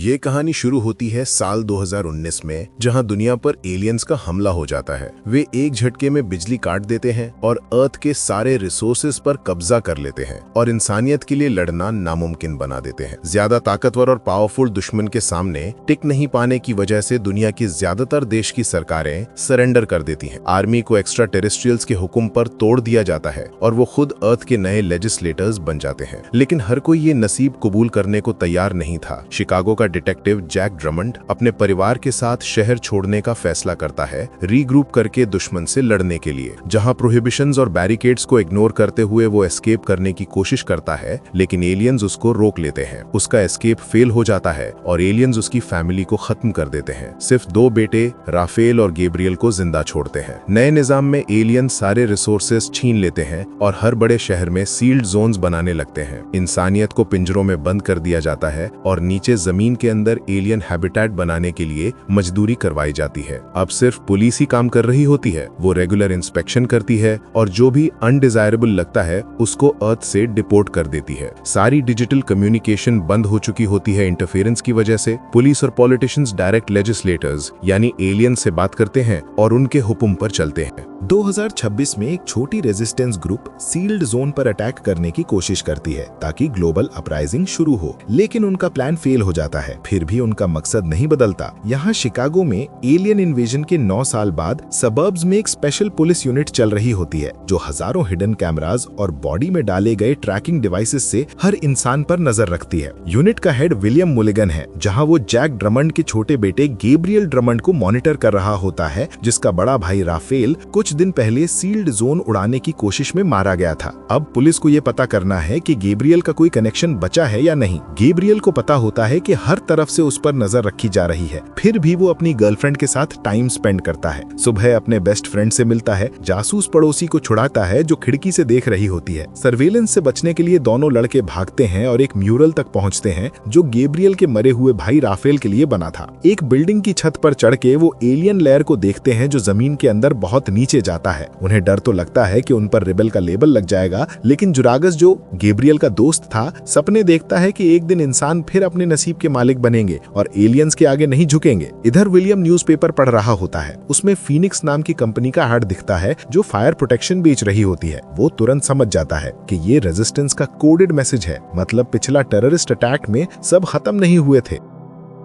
ये कहानी शुरू होती है साल 2019 में, जहां दुनिया पर एलियंस का हमला हो जाता है। वे एक झटके में बिजली काट देते हैं और अर्थ के सारे रिसोर्सेज पर कब्जा कर लेते हैं और इंसानियत के लिए लड़ना नामुमकिन बना देते हैं। ज्यादा ताकतवर और पावरफुल दुश्मन के सामने टिक नहीं पाने की वजह से दुनिया की ज्यादातर देश की सरकारें सरेंडर कर देती हैं। आर्मी को एक्स्ट्रा टेरेस्ट्रियल्स के हुक्म पर तोड़ दिया जाता है और वो खुद अर्थ के नए लेजिस्लेटर्स बन जाते हैं। लेकिन हर कोई ये नसीब कबूल करने को तैयार नहीं था। शिकागो का डिटेक्टिव जैक ड्रमंड अपने परिवार के साथ शहर छोड़ने का फैसला करता है, रीग्रुप करके दुश्मन से लड़ने के लिए। जहां प्रोहिबिशंस और बैरिकेड्स को इग्नोर करते हुए वो एस्केप करने की कोशिश करता है, लेकिन एलियंस उसको रोक लेते हैं। उसका एस्केप फेल हो जाता है और एलियंस उसकी फैमिली को खत्म कर देते हैं। सिर्फ दो बेटे राफेल और गैब्रियल को जिंदा छोड़ते हैं। नए निजाम में एलियंस सारे रिसोर्सेज छीन लेते हैं और हर बड़े शहर में सील्ड जोन्स बनाने लगते हैं। इंसानियत को पिंजरों में बंद कर दिया जाता है और नीचे जमीन के अंदर एलियन हैबिटेट बनाने के लिए मजदूरी करवाई जाती है। अब सिर्फ पुलिस ही काम कर रही होती है। वो रेगुलर इंस्पेक्शन करती है और जो भी अनडिजायरेबल लगता है उसको अर्थ से डिपोर्ट कर देती है। सारी डिजिटल कम्युनिकेशन बंद हो चुकी होती है इंटरफेरेंस की वजह से। पुलिस और पॉलिटिशियंस डायरेक्ट लेजिस्लेटर्स यानी एलियन से बात करते हैं और उनके हुक्म पर चलते हैं। 2026 में एक छोटी रेजिस्टेंस ग्रुप सील्ड जोन पर अटैक करने की कोशिश करती है ताकि ग्लोबल अपराइजिंग शुरू हो, लेकिन उनका प्लान फेल हो जाता है। फिर भी उनका मकसद नहीं बदलता। यहाँ शिकागो में एलियन इन्वेजन के 9 साल बाद सबर्ब्स में एक स्पेशल पुलिस यूनिट चल रही होती है जो हजारों हिडन कैमरास और बॉडी में डाले गए ट्रैकिंग डिवाइसेस से हर इंसान पर नजर रखती है। यूनिट का हेड विलियम मुलिगन है, जहाँ वो जैक ड्रमंड के छोटे बेटे गैब्रियल ड्रमंड को मॉनिटर कर रहा होता है, जिसका बड़ा भाई राफेल कुछ दिन पहले सील्ड जोन उड़ाने की कोशिश में मारा गया था। अब पुलिस को यह पता करना है कि गैब्रियल का कोई कनेक्शन बचा है या नहीं। गैब्रियल को पता होता है कि हर तरफ से उस पर नजर रखी जा रही है, फिर भी वो अपनी गर्लफ्रेंड के साथ टाइम स्पेंड करता है। सुबह अपने बेस्ट फ्रेंड से मिलता है, जासूस पड़ोसी को छुड़ाता है जो खिड़की से देख रही होती है। सर्वेलेंस से बचने के लिए दोनों लड़के भागते हैं और एक म्यूरल तक पहुंचते हैं जो गैब्रियल के मरे हुए भाई राफेल के लिए बना था। एक बिल्डिंग की छत पर चढ़ के वो एलियन लेयर को देखते हैं जो जमीन के अंदर बहुत नीचे जाता है। उन्हें डर तो लगता है कि उन पर रिबेल का लेबल लग जाएगा, लेकिन जुरागस जो गैब्रियल का दोस्त था सपने देखता है कि एक दिन इंसान फिर अपने नसीब के मालिक बनेंगे और एलियंस के आगे नहीं झुकेंगे। इधर विलियम न्यूज़पेपर पढ़ रहा होता है। उसमें फीनिक्स नाम की कंपनी का ऐड दिखता है जो फायर प्रोटेक्शन बेच रही होती है। वो तुरंत समझ जाता है कि ये रेजिस्टेंस का कोडेड मैसेज है, मतलब पिछला टेररिस्ट अटैक में सब खत्म नहीं हुए थे।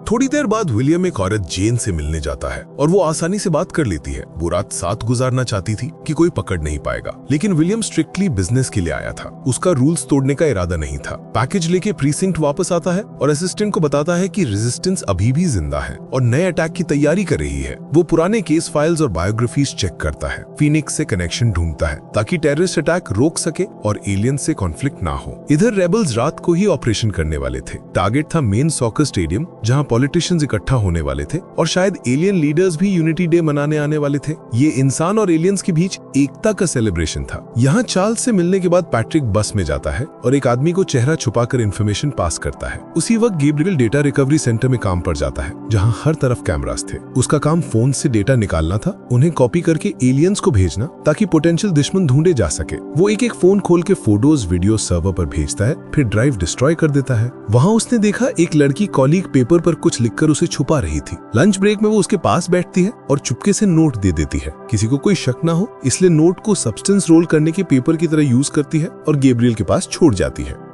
थोड़ी देर बाद विलियम एक औरत जेन से मिलने जाता है और वो आसानी से बात कर लेती है। वो रात साथ गुजारना चाहती थी कि कोई पकड़ नहीं पाएगा, लेकिन विलियम स्ट्रिक्टली बिजनेस के लिए आया था। उसका रूल्स तोड़ने का इरादा नहीं था। पैकेज लेके प्रीसिंक्ट वापस आता है और असिस्टेंट को बताता है कि रेजिस्टेंस अभी भी जिंदा है और नए अटैक की तैयारी कर रही है। वो पुराने केस फाइल्स और बायोग्राफीज चेक करता है, फीनिक्स से कनेक्शन ढूंढता है ताकि टेररिस्ट अटैक रोक सके और एलियन से कॉन्फ्लिक्ट ना हो। इधर रेबल्स रात को ही ऑपरेशन करने वाले थे। टारगेट था मेन सॉकर स्टेडियम, जहाँ पॉलिटिशियंस इकट्ठा होने वाले थे और शायद एलियन लीडर्स भी यूनिटी डे मनाने आने वाले थे। ये इंसान और एलियंस के बीच एकता का सेलिब्रेशन था। यहाँ चार्ल्स से मिलने के बाद पैट्रिक बस में जाता है और एक आदमी को चेहरा छुपाकर इन्फॉर्मेशन पास करता है। उसी वक्त गैब्रियल डेटा रिकवरी सेंटर में काम पर जाता है, जहाँ हर तरफ कैमरास थे। उसका काम फोन से डेटा निकालना था, उन्हें कॉपी करके एलियंस को भेजना ताकि पोटेंशियल दुश्मन ढूंढे जा सके। वो एक एक फोन खोल के फोटोज वीडियो सर्वर पर भेजता है, फिर ड्राइव डिस्ट्रॉय कर देता है। वहाँ उसने देखा एक लड़की कॉलीग पेपर पर कुछ लिखकर उसे छुपा रही थी। लंच ब्रेक में वो उसके पास बैठती है और चुपके से नोट दे देती है। किसी को कोई शक ना हो इसलिए नोट को सब्सटेंस रोल करने के पेपर की तरह यूज करती है और गैब्रियल के पास छोड़ जाती है।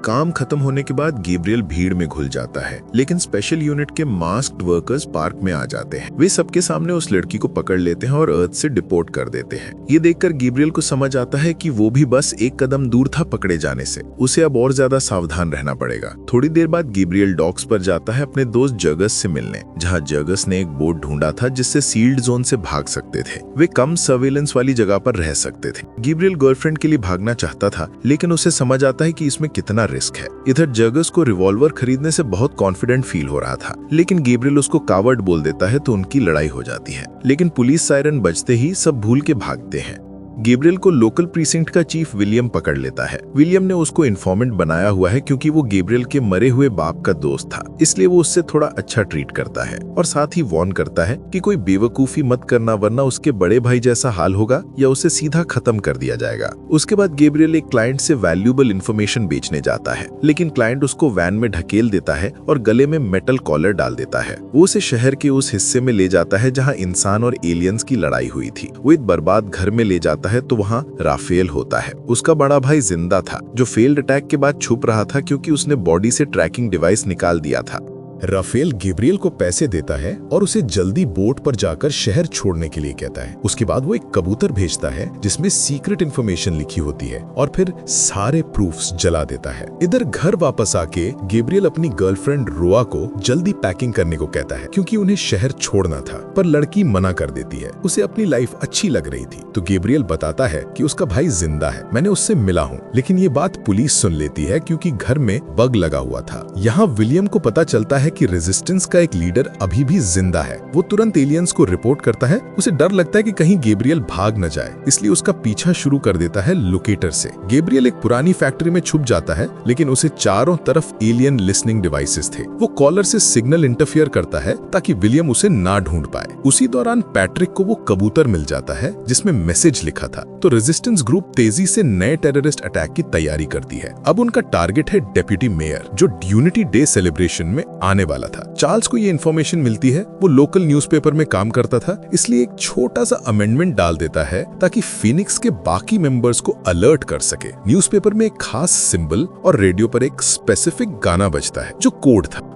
काम खत्म होने के बाद गैब्रियल भीड़ में घुल जाता है, लेकिन स्पेशल यूनिट के मास्क्ड वर्कर्स पार्क में आ जाते हैं। वे सबके सामने उस लड़की को पकड़ लेते हैं और अर्थ से डिपोर्ट कर देते हैं। ये देखकर गैब्रियल को समझ आता है कि वो भी बस एक कदम दूर था पकड़े जाने से। उसे अब और ज्यादा सावधान रहना पड़ेगा। थोड़ी देर बाद गैब्रियल डॉक्स पर जाता है अपने दोस्त जगस से मिलने, जहाँ जगस ने एक बोट ढूंढा था जिससे सील्ड जोन से भाग सकते थे। वे कम सर्वेलेंस वाली जगह पर रह सकते थे। गैब्रियल गर्लफ्रेंड के लिए भागना चाहता था, लेकिन उसे समझ आता है कि इसमें कितना रिस्क है। इधर जगस को रिवॉल्वर खरीदने से बहुत कॉन्फिडेंट फील हो रहा था, लेकिन गैब्रियल उसको कावर्ड बोल देता है तो उनकी लड़ाई हो जाती है। लेकिन पुलिस सायरन बजते ही सब भूल के भागते हैं। गैब्रियल को लोकल प्रीसिंक्ट का चीफ विलियम पकड़ लेता है। विलियम ने उसको इन्फॉर्मेंट बनाया हुआ है क्योंकि वो गैब्रियल के मरे हुए बाप का दोस्त था, इसलिए वो उससे थोड़ा अच्छा ट्रीट करता है और साथ ही वार्न करता है कि कोई बेवकूफी मत करना वरना उसके बड़े भाई जैसा हाल होगा या उसे सीधा खत्म कर दिया जाएगा। उसके बाद गैब्रियल एक क्लाइंट से वैल्यूएबल इंफॉर्मेशन बेचने जाता है, लेकिन क्लाइंट उसको वैन में ढकेल देता है और गले में मेटल कॉलर डाल देता है। वो उसे शहर के उस हिस्से में ले जाता है जहाँ इंसान और एलियंस की लड़ाई हुई थी। वो एक बर्बाद घर में ले जाता है तो वहाँ राफेल होता है। उसका बड़ा भाई जिंदा था जो फेल्ड अटैक के बाद छुप रहा था क्योंकि उसने बॉडी से ट्रैकिंग डिवाइस निकाल दिया था। राफेल गैब्रियल को पैसे देता है और उसे जल्दी बोट पर जाकर शहर छोड़ने के लिए कहता है। उसके बाद वो एक कबूतर भेजता है जिसमें सीक्रेट इंफॉर्मेशन लिखी होती है और फिर सारे प्रूफ्स जला देता है। इधर घर वापस आके गैब्रियल अपनी गर्लफ्रेंड रोआ को जल्दी पैकिंग करने को कहता है क्योंकि उन्हें शहर छोड़ना था, पर लड़की मना कर देती है। उसे अपनी लाइफ अच्छी लग रही थी तो गैब्रियल बताता है कि उसका भाई जिंदा है, मैंने उससे मिला हूँ। लेकिन ये बात पुलिस सुन लेती है क्योंकि घर में बग लगा हुआ था। यहाँ विलियम को पता चलता है कि रेजिस्टेंस का एक लीडर अभी भी जिंदा है। वो तुरंत एलियंस को रिपोर्ट करता है। उसे डर लगता है कि कहीं गैब्रियल भाग न जाए, इसलिए उसका पीछा शुरू कर देता है लोकेटर से। गैब्रियल एक पुरानी फैक्ट्री में छुप जाता है, लेकिन उसे चारों तरफ एलियन लिसनिंग डिवाइसेस थे। वो कॉलर से सिग्नल इंटरफियर करता है ताकि विलियम उसे ना ढूंढ पाए। उसी दौरान पैट्रिक को वो कबूतर मिल जाता है जिसमें मैसेज लिखा था। तो रेजिस्टेंस ग्रुप तेजी से नए टेररिस्ट अटैक की तैयारी करती है। अब उनका टारगेट है डेप्यूटी मेयर जो यूनिटी डे सेलिब्रेशन में आने वाला था। चार्ल्स को ये इन्फॉर्मेशन मिलती है। वो लोकल न्यूज़पेपर में काम करता था, इसलिए एक छोटा सा अमेंडमेंट डाल देता है ताकि फीनिक्स के बाकी मेंबर्स को अलर्ट कर सके। न्यूज़पेपर में एक खास सिंबल और रेडियो पर एक स्पेसिफिक गाना बजता है जो कोड था।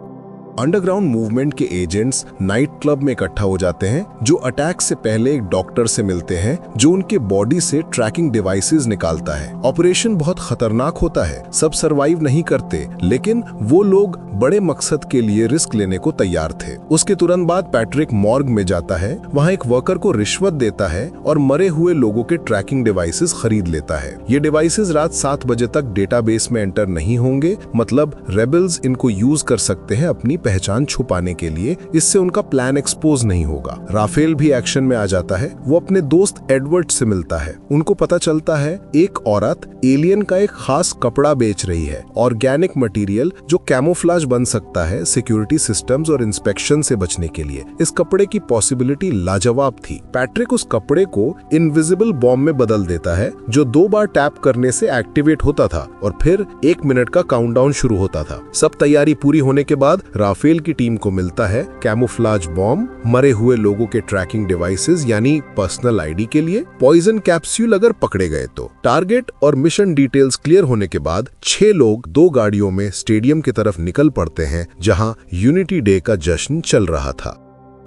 अंडरग्राउंड मूवमेंट के एजेंट्स नाइट क्लब में इकट्ठा हो जाते हैं जो अटैक से पहले एक डॉक्टर से मिलते हैं जो उनके बॉडी से ट्रैकिंग डिवाइसेस निकालता है। ऑपरेशन बहुत खतरनाक होता है, सब सरवाइव नहीं करते, लेकिन वो लोग बड़े मकसद के लिए रिस्क लेने को तैयार थे। उसके तुरंत बाद पैट्रिक मॉर्ग में जाता है, वहाँ एक वर्कर को रिश्वत देता है और मरे हुए लोगों के ट्रैकिंग डिवाइसेस खरीद लेता है। ये डिवाइसेस रात 7 बजे तक डेटाबेस में एंटर नहीं होंगे, मतलब रेबल्स इनको यूज कर सकते हैं अपनी पहचान छुपाने के लिए। इससे उनका प्लान एक्सपोज नहीं होगा। राफेल भी एक्शन में आ जाता है। वो अपने दोस्त एडवर्ड से मिलता है। उनको पता चलता है एक औरत एलियन का एक खास कपड़ा बेच रही है, ऑर्गेनिक मटेरियल जो कैमोफ्लाज बन सकता है सिक्योरिटी सिस्टम्स और इंस्पेक्शन से बचने के लिए। इस कपड़े की पॉसिबिलिटी लाजवाब थी। पैट्रिक उस कपड़े को इनविजिबल बॉम्ब में बदल देता है जो 2 बार टैप करने से एक्टिवेट होता था और फिर 1 मिनट का काउंटडाउन शुरू होता था। सब तैयारी पूरी होने के बाद राफेल की टीम को मिलता है कैमोफ्लाज बॉम्ब, मरे हुए लोगों के ट्रैकिंग डिवाइसेस यानी पर्सनल आईडी के लिए, पॉइजन कैप्सूल अगर पकड़े गए तो। टारगेट और मिशन डिटेल्स क्लियर होने के बाद 6 लोग 2 गाड़ियों में स्टेडियम की तरफ निकल पड़ते हैं जहां यूनिटी डे का जश्न चल रहा था।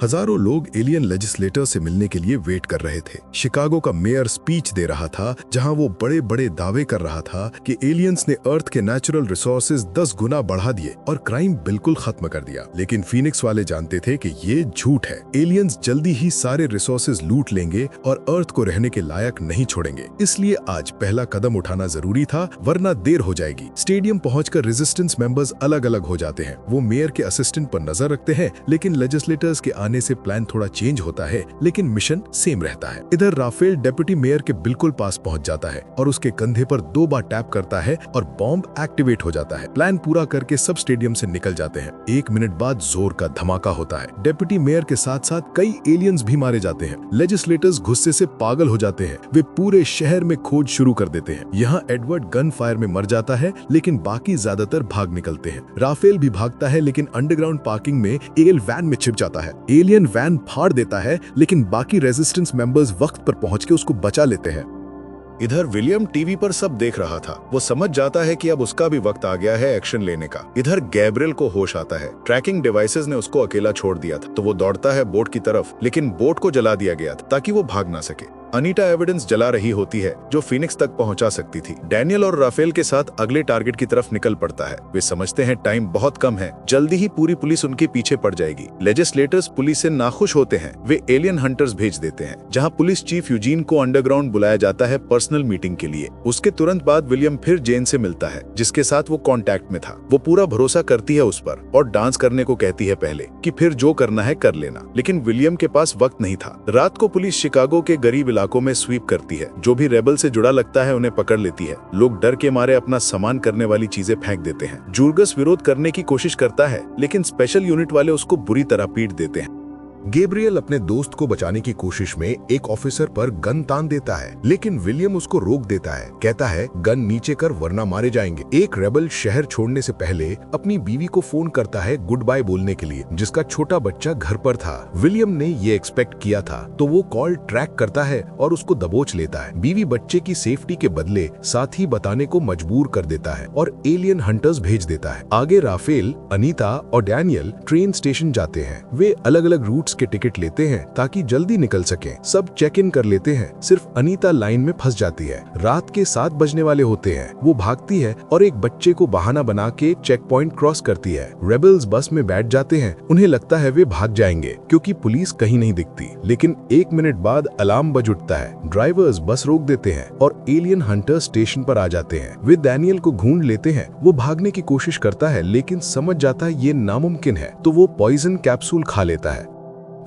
हजारों लोग एलियन लेजिस्लेटर से मिलने के लिए वेट कर रहे थे। शिकागो का मेयर स्पीच दे रहा था जहां वो बड़े बड़े दावे कर रहा था कि एलियंस ने अर्थ के नेचुरल रिसोर्सेज 10 गुना बढ़ा दिए और क्राइम बिल्कुल खत्म कर दिया। लेकिन फीनिक्स वाले जानते थे कि ये झूठ है। एलियंस जल्दी ही सारे रिसोर्सेज लूट लेंगे और अर्थ को रहने के लायक नहीं छोड़ेंगे। इसलिए आज पहला कदम उठाना जरूरी था, वरना देर हो जाएगी। स्टेडियम पहुंचकर रेजिस्टेंस मेंबर्स अलग अलग हो जाते हैं। वो मेयर के असिस्टेंट पर नजर रखते हैं, लेकिन लेजिस्लेटर्स के आने से प्लान थोड़ा चेंज होता है, लेकिन मिशन सेम रहता है। इधर राफेल डेप्यूटी मेयर के बिल्कुल पास पहुंच जाता है और उसके कंधे पर 2 बार टैप करता है और बॉम्ब एक्टिवेट हो जाता है। प्लान पूरा करके सब स्टेडियम से निकल जाते हैं। 1 मिनट बाद जोर का धमाका होता है। डेप्यूटी मेयर के साथ साथ कई एलियंस भी मारे जाते हैं। लेजिस्लेटर्स गुस्से से पागल हो जाते हैं। वे पूरे शहर में खोज शुरू कर देते हैं। यहाँ एडवर्ड गन फायर में मर जाता है, लेकिन बाकी ज्यादातर भाग निकलते हैं। राफेल भी भागता है, लेकिन अंडरग्राउंड पार्किंग में एल वैन में छिप जाता है। एलियन वैन फाड़ देता है, लेकिन बाकी रेजिस्टेंस मेंबर्स वक्त पर पहुंच के उसको बचा लेते हैं। इधर विलियम टीवी पर सब देख रहा था। वो समझ जाता है कि अब उसका भी वक्त आ गया है एक्शन लेने का। इधर गैब्रियल को होश आता है। ट्रैकिंग डिवाइसेस ने उसको अकेला छोड़ दिया था, तो वो दौड़ता है बोट की तरफ, लेकिन बोट को जला दिया गया था ताकि वो भाग ना सके। अनीटा एविडेंस जला रही होती है जो फीनिक्स तक पहुंचा सकती थी। डैनियल और राफेल के साथ अगले टारगेट की तरफ निकल पड़ता है। वे समझते हैं टाइम बहुत कम है, जल्दी ही पूरी पुलिस उनके पीछे पड़ जाएगी। लेजिस्लेटर्स पुलिस से नाखुश होते हैं। वे एलियन हंटर्स भेज देते हैं, जहां पुलिस चीफ यूजीन को अंडरग्राउंड बुलाया जाता है पर्सनल मीटिंग के लिए। उसके तुरंत बाद विलियम फिर जेन से मिलता है, जिसके साथ वो कांटेक्ट में था। वो पूरा भरोसा करती है उस पर और डांस करने को कहती है पहले कि फिर जो करना है कर लेना, लेकिन विलियम के पास वक्त नहीं था। रात को पुलिस शिकागो के गरीब इलाकों इलाकों में स्वीप करती है। जो भी रेबल से जुड़ा लगता है उन्हें पकड़ लेती है। लोग डर के मारे अपना सामान करने वाली चीजें फेंक देते हैं। जूर्गस विरोध करने की कोशिश करता है, लेकिन स्पेशल यूनिट वाले उसको बुरी तरह पीट देते हैं। गैब्रियल अपने दोस्त को बचाने की कोशिश में एक ऑफिसर पर गन तान देता है, लेकिन विलियम उसको रोक देता है। कहता है गन नीचे कर वरना मारे जाएंगे। एक रेबल शहर छोड़ने से पहले अपनी बीवी को फोन करता है गुड बाय बोलने के लिए, जिसका छोटा बच्चा घर पर था। विलियम ने ये एक्सपेक्ट किया था, तो वो कॉल ट्रैक करता है और उसको दबोच लेता है। बीवी बच्चे की सेफ्टी के बदले साथी बताने को मजबूर कर देता है और एलियन हंटर्स भेज देता है। आगे राफेल, अनीता और डैनियल ट्रेन स्टेशन जाते हैं। वे अलग अलग रूट्स के टिकट लेते हैं ताकि जल्दी निकल सकें। सब चेक इन कर लेते हैं, सिर्फ अनीता लाइन में फंस जाती है। रात के 7 बजने वाले होते हैं। वो भागती है और एक बच्चे को बहाना बना के चेक पॉइंट क्रॉस करती है। रेबल्स बस में बैठ जाते हैं। उन्हें लगता है वे भाग जाएंगे क्योंकि पुलिस कहीं नहीं दिखती, लेकिन 1 मिनट बाद अलार्म बज उठता है। ड्राइवर्स बस रोक देते हैं और एलियन हंटर स्टेशन पर आ जाते हैं। वे डैनियल को ढूंढ लेते हैं। वो भागने की कोशिश करता है, लेकिन समझ जाता है ये नामुमकिन है, तो वो पॉइजन कैप्सूल खा लेता है।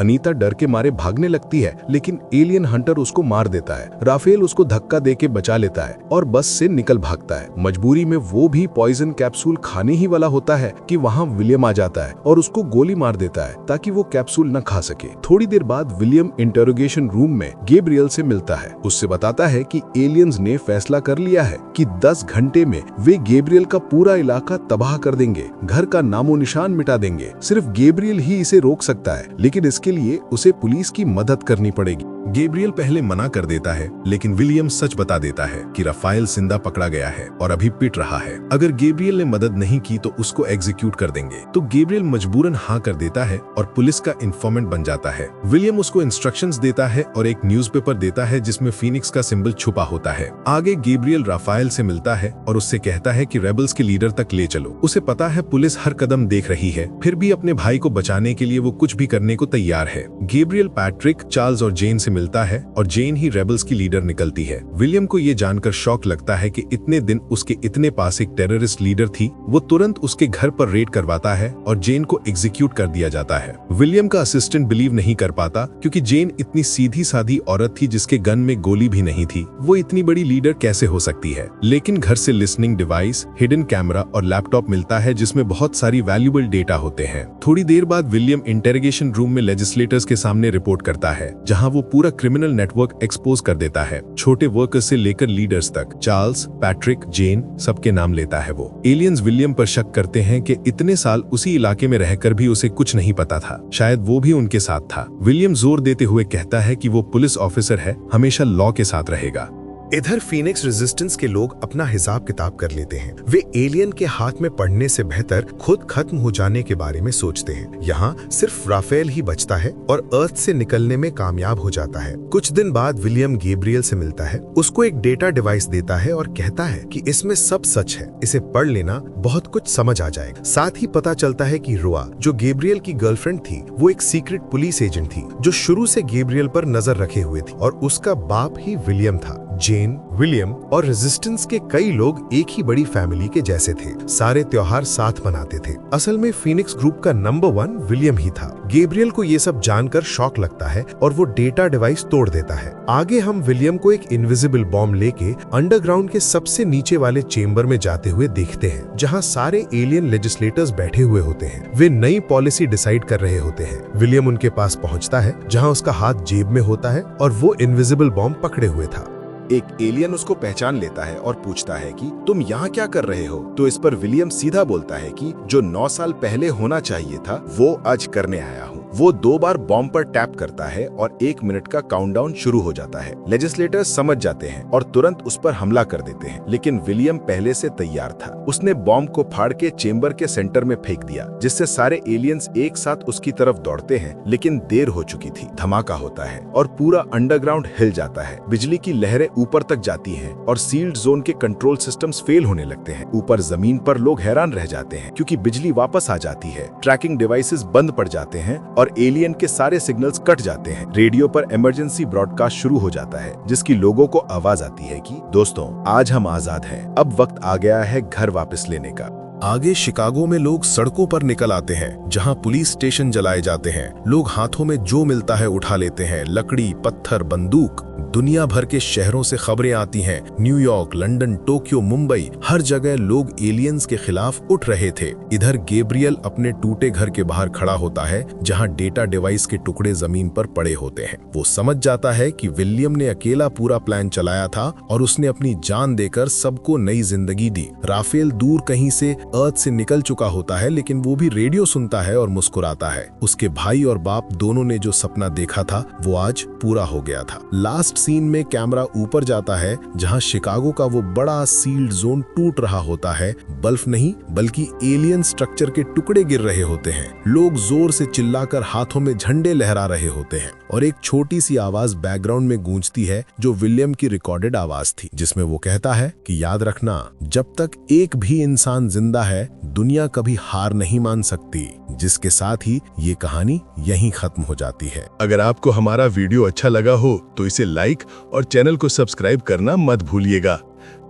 अनीता डर के मारे भागने लगती है, लेकिन एलियन हंटर उसको मार देता है। राफेल उसको धक्का देके बचा लेता है और बस से निकल भागता है। मजबूरी में वो भी पॉइजन कैप्सूल खाने ही वाला होता है कि वहाँ विलियम आ जाता है और उसको गोली मार देता है ताकि वो कैप्सूल न खा सके। थोड़ी देर बाद विलियम इंटरोगेशन रूम में गैब्रियल से मिलता है। उससे बताता है कि एलियंस ने फैसला कर लिया है कि 10 घंटे में वे गैब्रियल का पूरा इलाका तबाह कर देंगे, घर का नामो निशान मिटा देंगे। सिर्फ गैब्रियल ही इसे रोक सकता है, लेकिन इसके लिए उसे पुलिस की मदद करनी पड़ेगी। गैब्रियल पहले मना कर देता है, लेकिन विलियम सच बता देता है कि राफेल जिंदा पकड़ा गया है और अभी पिट रहा है। अगर गैब्रियल ने मदद नहीं की तो उसको एग्जीक्यूट कर देंगे। तो गैब्रियल मजबूरन हाँ कर देता है और पुलिस का इन्फॉर्मेंट बन जाता है। विलियम उसको इंस्ट्रक्शंस देता है और एक न्यूज़पेपर देता है जिसमें फीनिक्स का सिंबल छुपा होता है। आगे गैब्रियल राफेल से मिलता है और उससे कहता है कि रेबल्स के लीडर तक ले चलो। उसे पता है पुलिस हर कदम देख रही है, फिर भी अपने भाई को बचाने के लिए वो कुछ भी करने को तैयार है। गैब्रियल पैट्रिक, चार्ल्स और जेन से मिलता है और जेन ही रेबल्स की लीडर निकलती है। विलियम को ये जानकर शॉक लगता है कि इतने दिन उसके इतने पास एक टेररिस्ट लीडर थी। वो तुरंत उसके घर पर रेड करवाता है और जेन को एग्जीक्यूट कर दिया जाता है। विलियम का असिस्टेंट बिलीव नहीं कर पाता क्योंकि जेन इतनी सीधी सादी औरत थी जिसके गन में गोली भी नहीं थी। वो इतनी बड़ी लीडर कैसे हो सकती है? लेकिन घर से लिसनिंग डिवाइस, हिडन कैमरा और लैपटॉप मिलता है जिसमें बहुत सारी वैल्यूएबल डेटा होते हैं। थोड़ी देर बाद विलियम इंटेरोगेशन रूम में लेजिस्लेटर्स के सामने रिपोर्ट करता है, जहां वो पूरा क्रिमिनल नेटवर्क एक्सपोज कर देता है। छोटे वर्कर्स से लेकर लीडर्स तक, चार्ल्स, पैट्रिक, जेन, सबके नाम लेता है वो। एलियंस विलियम पर शक करते हैं कि इतने साल उसी इलाके में रहकर भी उसे कुछ नहीं पता था, शायद वो भी उनके साथ था। विलियम जोर देते हुए कहता है कि वो पुलिस ऑफिसर है, हमेशा लॉ के साथ रहेगा। इधर फीनिक्स रेजिस्टेंस के लोग अपना हिसाब किताब कर लेते हैं। वे एलियन के हाथ में पड़ने से बेहतर खुद खत्म हो जाने के बारे में सोचते हैं। यहाँ सिर्फ राफेल ही बचता है और अर्थ से निकलने में कामयाब हो जाता है। कुछ दिन बाद विलियम गैब्रियल से मिलता है, उसको एक डेटा डिवाइस देता है और कहता है कि इसमें सब सच है, इसे पढ़ लेना, बहुत कुछ समझ आ जाएगा। साथ ही पता चलता है कि रोआ, जो गैब्रियल की गर्लफ्रेंड थी, वो एक सीक्रेट पुलिस एजेंट थी जो शुरू से गैब्रियल पर नजर रखे हुए थी और उसका बाप ही विलियम था। जेन, विलियम और रेजिस्टेंस के कई लोग एक ही बड़ी फैमिली के जैसे थे। सारे त्योहार साथ मनाते थे। असल में फीनिक्स ग्रुप का नंबर 1 विलियम ही था। गैब्रियल को ये सब जानकर शॉक लगता है और वो डेटा डिवाइस तोड़ देता है। आगे हम विलियम को एक इनविजिबल बॉम्ब लेके अंडरग्राउंड के सबसे नीचे वाले चेंबर में जाते हुए देखते हैं, जहाँ सारे एलियन लेजिस्लेटर्स बैठे हुए होते हैं। वे नई पॉलिसी डिसाइड कर रहे होते हैं। विलियम उनके पास पहुंचता है, जहाँ उसका हाथ जेब में होता है और वो इनविजिबल बॉम्ब पकड़े हुए था। एक एलियन उसको पहचान लेता है और पूछता है कि तुम यहाँ क्या कर रहे हो? तो इस पर विलियम सीधा बोलता है कि जो 9 साल पहले होना चाहिए था वो आज करने आया हूँ। वो 2 बार बॉम्ब पर टैप करता है और 1 मिनट का काउंटडाउन शुरू हो जाता है। लेजिस्लेटर्स समझ जाते हैं और तुरंत उस पर हमला कर देते हैं, लेकिन विलियम पहले से तैयार था। उसने बॉम्ब को फाड़ के चेंबर के सेंटर में फेंक दिया, जिससे सारे एलियंस एक साथ उसकी तरफ दौड़ते हैं, लेकिन देर हो चुकी थी। धमाका होता है और पूरा अंडरग्राउंड हिल जाता है। बिजली की लहरें ऊपर तक जाती हैं और सील्ड जोन के कंट्रोल सिस्टम्स फेल होने लगते हैं। ऊपर जमीन पर लोग हैरान रह जाते हैं क्योंकि बिजली वापस आ जाती है। ट्रैकिंग डिवाइसेस बंद पड़ जाते हैं और एलियन के सारे सिग्नल्स कट जाते हैं। रेडियो पर इमरजेंसी ब्रॉडकास्ट शुरू हो जाता है, जिसकी लोगों को आवाज आती है कि दोस्तों, आज हम आजाद हैं, अब वक्त आ गया है घर वापस लेने का। आगे शिकागो में लोग सड़कों पर निकल आते हैं, जहां पुलिस स्टेशन जलाए जाते हैं। लोग हाथों में जो मिलता है उठा लेते हैं, लकड़ी, पत्थर, बंदूक। दुनिया भर के शहरों से खबरें आती हैं। न्यूयॉर्क, लंदन, टोक्यो, मुंबई, हर जगह लोग एलियंस के खिलाफ उठ रहे थे। इधर गैब्रियल अपने टूटे घर के बाहर खड़ा होता है, जहां डेटा डिवाइस के टुकड़े जमीन पर पड़े होते हैं। वो समझ जाता है कि विलियम ने अकेला पूरा प्लान चलाया था और उसने अपनी जान देकर सबको नई जिंदगी दी। राफेल दूर कहीं से अर्थ से निकल चुका होता है, लेकिन वो भी रेडियो सुनता है और मुस्कुराता है। उसके भाई और बाप दोनों ने जो सपना देखा था वो आज पूरा हो गया था। लास्ट सीन में कैमरा ऊपर जाता है, जहां शिकागो का वो बड़ा सील्ड जोन टूट रहा होता है। बल्ब नहीं बल्कि एलियन स्ट्रक्चर के टुकड़े गिर रहे होते हैं। लोग जोर से चिल्लाकर हाथों में झंडे लहरा रहे होते हैं और एक छोटी सी आवाज बैकग्राउंड में गूंजती है, जो विलियम की रिकॉर्डेड आवाज थी, जिसमें वो कहता है कि याद रखना, जब तक एक भी इंसान जिंदा है दुनिया कभी हार नहीं मान सकती। जिसके साथ ही ये कहानी यहीं खत्म हो जाती है। अगर आपको हमारा वीडियो अच्छा लगा हो तो इसे लाइक और चैनल को सब्सक्राइब करना मत भूलिएगा।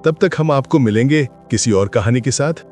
तब तक हम आपको मिलेंगे किसी और कहानी के साथ।